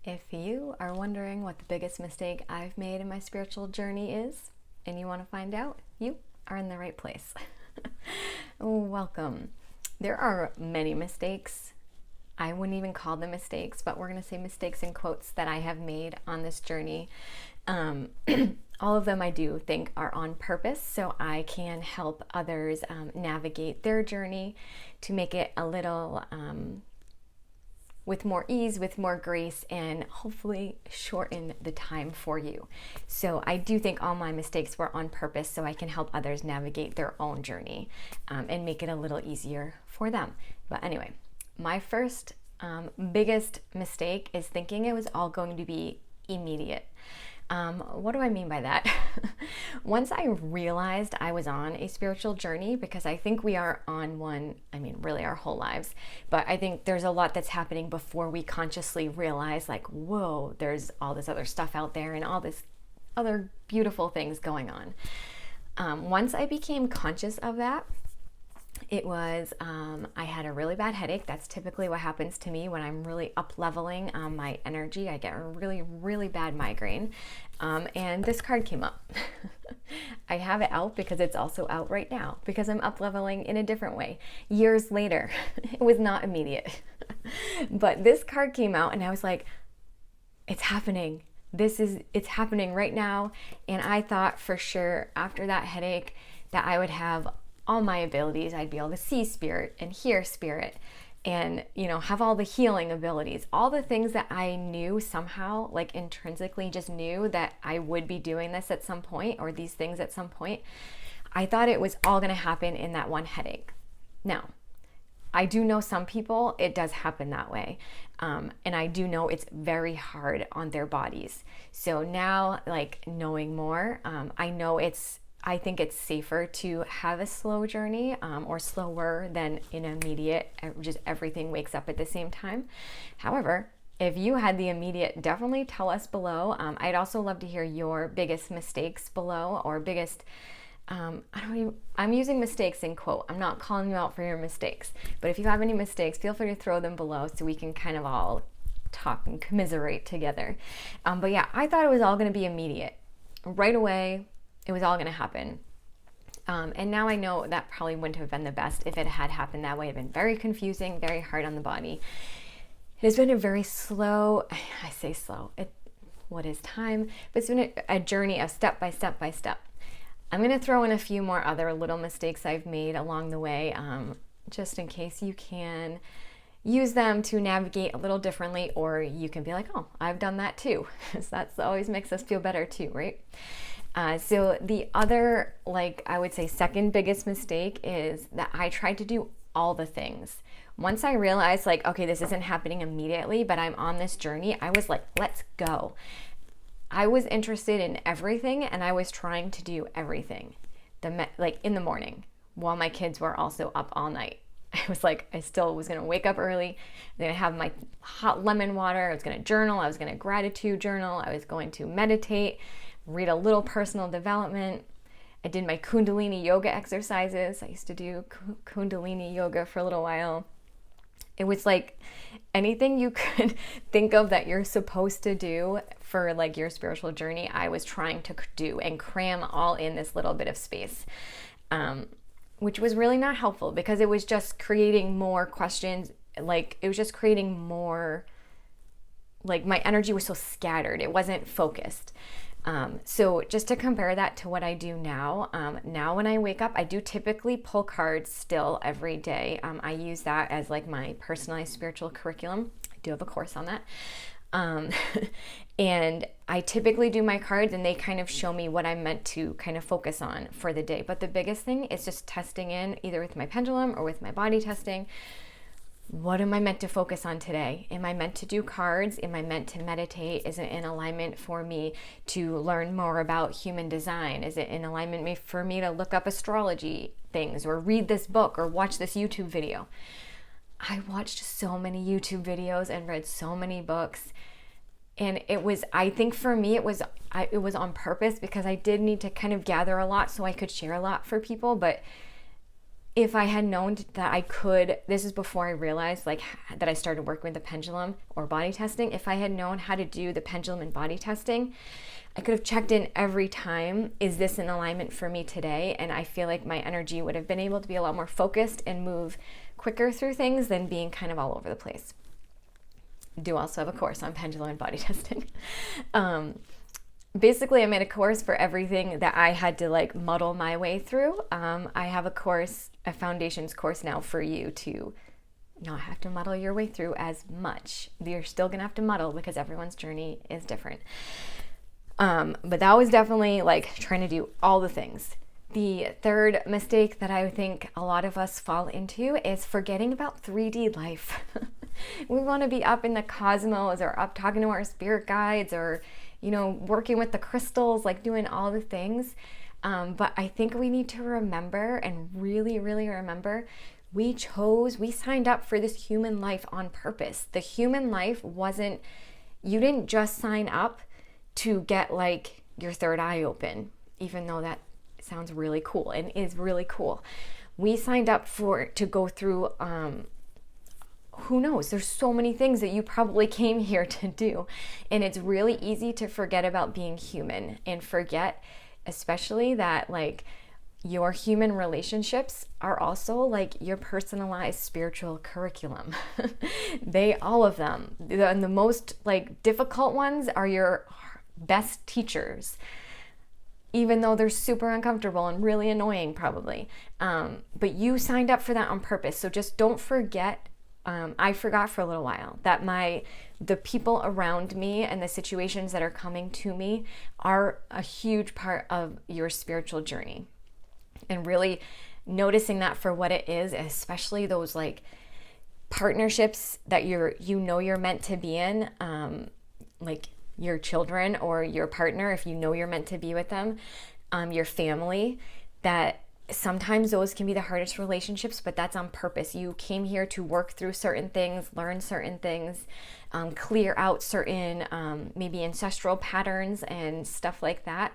If you are wondering what the biggest mistake I've made in my spiritual journey is, and you want to find out, you are in the right place. Welcome. There are many mistakes. I wouldn't even call them mistakes, but we're going to say mistakes in quotes that I have made on this journey. All of them I do think are on purpose, so I can help others navigate their journey to make it a little with more ease, with more grace, and hopefully shorten the time for you. So I do think all my mistakes were on purpose so I can help others navigate their own journey and make it a little easier for them. But anyway, my first biggest mistake is thinking it was all going to be immediate. What do I mean by that? Once I realized I was on a spiritual journey, because I think we are on one, really our whole lives, but I think there's a lot that's happening before we consciously realize, like, whoa, there's all this other stuff out there and all this other beautiful things going on. Once I became conscious of that, it was, I had a really bad headache. That's typically what happens to me when I'm really up leveling my energy. I get a really, really bad migraine. And this card came up. I have it out because it's also out right now because I'm up leveling in a different way. Years later, it was not immediate. But this card came out and I was like, it's happening. It's happening right now. And I thought for sure after that headache that I would have all my abilities. I'd be able to see spirit and hear spirit and, have all the healing abilities, all the things that I knew somehow, like intrinsically just knew that I would be doing this at some point or these things at some point. I thought it was all going to happen in that one headache. Now, I do know some people, it does happen that way. And I do know it's very hard on their bodies. So now, like knowing more, I think it's safer to have a slow journey or slower than an immediate, just everything wakes up at the same time. However, if you had the immediate, definitely tell us below. I'd also love to hear your biggest mistakes below or biggest, I'm using mistakes in quote. I'm not calling you out for your mistakes, but if you have any mistakes, feel free to throw them below so we can kind of all talk and commiserate together. But yeah, I thought it was all going to be immediate. Right away, it was all going to happen. And now I know that probably wouldn't have been the best if it had happened that way. It would have been very confusing, very hard on the body. It has been a very slow, I say slow, what is time? But it's been a journey of step by step by step. I'm going to throw in a few more other little mistakes I've made along the way, just in case you can use them to navigate a little differently, or you can be like, oh, I've done that too. So that always makes us feel better too, right? So the other, I would say second biggest mistake is that I tried to do all the things. Once I realized okay, this isn't happening immediately, but I'm on this journey, I was like, let's go. I was interested in everything and I was trying to do everything. In the morning while my kids were also up all night. I was like, I still was going to wake up early. I was going to have my hot lemon water. I was going to journal. I was going to gratitude journal. I was going to meditate, read a little personal development. I did my Kundalini yoga exercises. I used to do Kundalini yoga for a little while. It was like anything you could think of that you're supposed to do for your spiritual journey, I was trying to do and cram all in this little bit of space, which was really not helpful because it was just creating more questions. It was just creating more, my energy was so scattered. It wasn't focused. So just to compare that to what I do now, now when I wake up, I do typically pull cards still every day. I use that as my personalized spiritual curriculum. I do have a course on that. And I typically do my cards and they kind of show me what I'm meant to kind of focus on for the day. But the biggest thing is just testing in either with my pendulum or with my body testing. What am I meant to focus on today? Am I meant to do cards? Am I meant to meditate? Is it in alignment for me to learn more about human design? Is it in alignment for me to look up astrology things or read this book or watch this YouTube video? I watched so many YouTube videos and read so many books. And I think for me, it was on purpose because I did need to kind of gather a lot so I could share a lot for people. But if I had known that I could, this is before I realized like that I started working with the pendulum or body testing. If I had known how to do the pendulum and body testing, I could have checked in every time. Is this in alignment for me today? And I feel like my energy would have been able to be a lot more focused and move quicker through things than being kind of all over the place. Do also have a course on pendulum and body testing. Basically, I made a course for everything that I had to like muddle my way through. I have a course, a foundations course now for you to not have to muddle your way through as much. You're still gonna have to muddle because everyone's journey is different. But that was definitely like trying to do all the things. The third mistake that I think a lot of us fall into is forgetting about 3D life. We want to be up in the cosmos or up talking to our spirit guides or, you know, working with the crystals, like doing all the things. But I think we need to remember and really, really remember we signed up for this human life on purpose. The human life you didn't just sign up to get like your third eye open, even though that sounds really cool and is really cool. We signed up to go through, who knows, there's so many things that you probably came here to do. And it's really easy to forget about being human and forget, especially that like your human relationships are also like your personalized spiritual curriculum. All of them. And the most like difficult ones are your best teachers, even though they're super uncomfortable and really annoying probably. But you signed up for that on purpose. So just don't forget, I forgot for a little while that the people around me and the situations that are coming to me are a huge part of your spiritual journey. And really noticing that for what it is, especially those like partnerships that you're meant to be in, like your children or your partner, if you know you're meant to be with them, your family, that sometimes those can be the hardest relationships, but that's on purpose. You came here to work through certain things, learn certain things, clear out certain maybe ancestral patterns and stuff like that.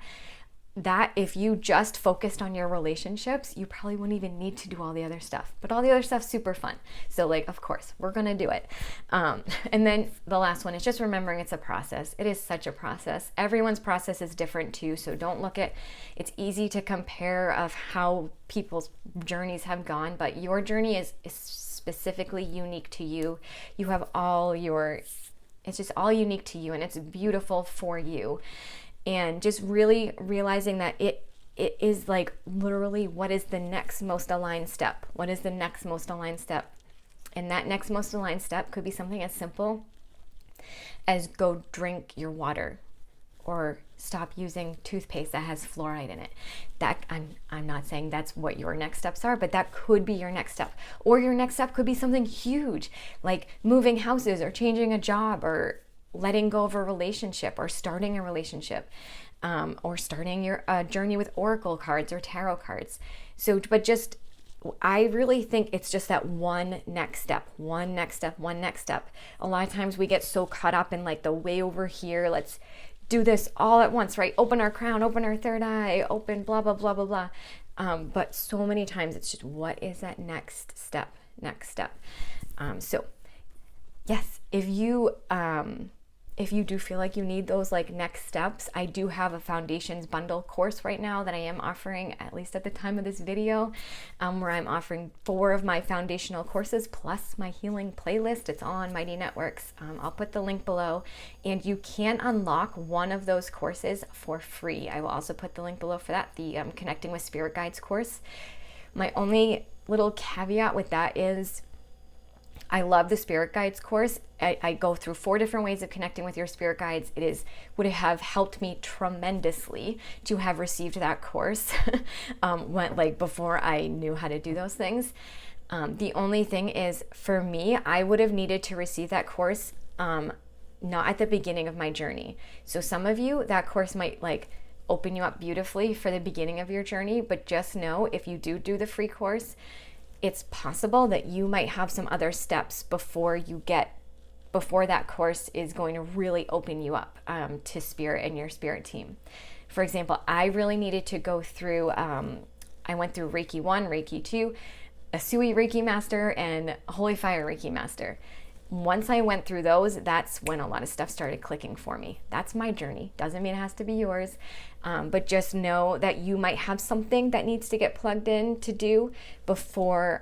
That if you just focused on your relationships, you probably wouldn't even need to do all the other stuff. But all the other stuff's super fun. So like, of course, we're gonna do it. And then the last one is just remembering it's a process. It is such a process. Everyone's process is different too. So don't it's easy to compare of how people's journeys have gone, but your journey is specifically unique to you. You have it's just all unique to you and it's beautiful for you. And just really realizing that it is like literally what is the next most aligned step? What is the next most aligned step? And that next most aligned step could be something as simple as go drink your water or stop using toothpaste that has fluoride in it. That I'm not saying that's what your next steps are, but that could be your next step. Or your next step could be something huge, like moving houses or changing a job or letting go of a relationship or starting a relationship, or starting your journey with oracle cards or tarot cards. So, but just, I really think it's just that one next step. A lot of times we get so caught up in like the way over here, let's do this all at once, right? Open our crown, open our third eye, open blah, blah, blah, blah, blah. But so many times it's just, what is that next step? So yes, if you do feel like you need those like next steps, I do have a foundations bundle course right now that I am offering, at least at the time of this video, where I'm offering 4 of my foundational courses plus my healing playlist. It's all on Mighty Networks. I'll put the link below, and you can unlock one of those courses for free. I will also put the link below for that, the Connecting with Spirit Guides course. My only little caveat with that is I love the Spirit Guides course. I go through 4 different ways of connecting with your spirit guides. Would have helped me tremendously to have received that course before I knew how to do those things. The only thing is, for me, I would have needed to receive that course not at the beginning of my journey. So some of you, that course might like open you up beautifully for the beginning of your journey, but just know if you do the free course, it's possible that you might have some other steps before that course is going to really open you up to spirit and your spirit team. For example, I really needed to go through, I went through Reiki 1, Reiki 2, a Sui Reiki Master and a Holy Fire Reiki Master. Once I went through those, that's when a lot of stuff started clicking for me. That's my journey. Doesn't mean it has to be yours, but just know that you might have something that needs to get plugged in to do before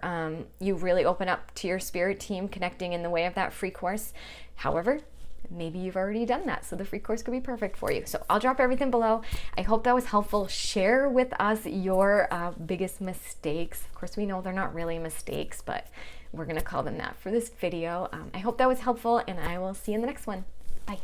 you really open up to your spirit team connecting in the way of that free course. However, maybe you've already done that, so the free course could be perfect for you. So I'll drop everything below. I hope that was helpful. Share with us your biggest mistakes. Of course, we know they're not really mistakes, but we're going to call them that for this video. I hope that was helpful, and I will see you in the next one. Bye.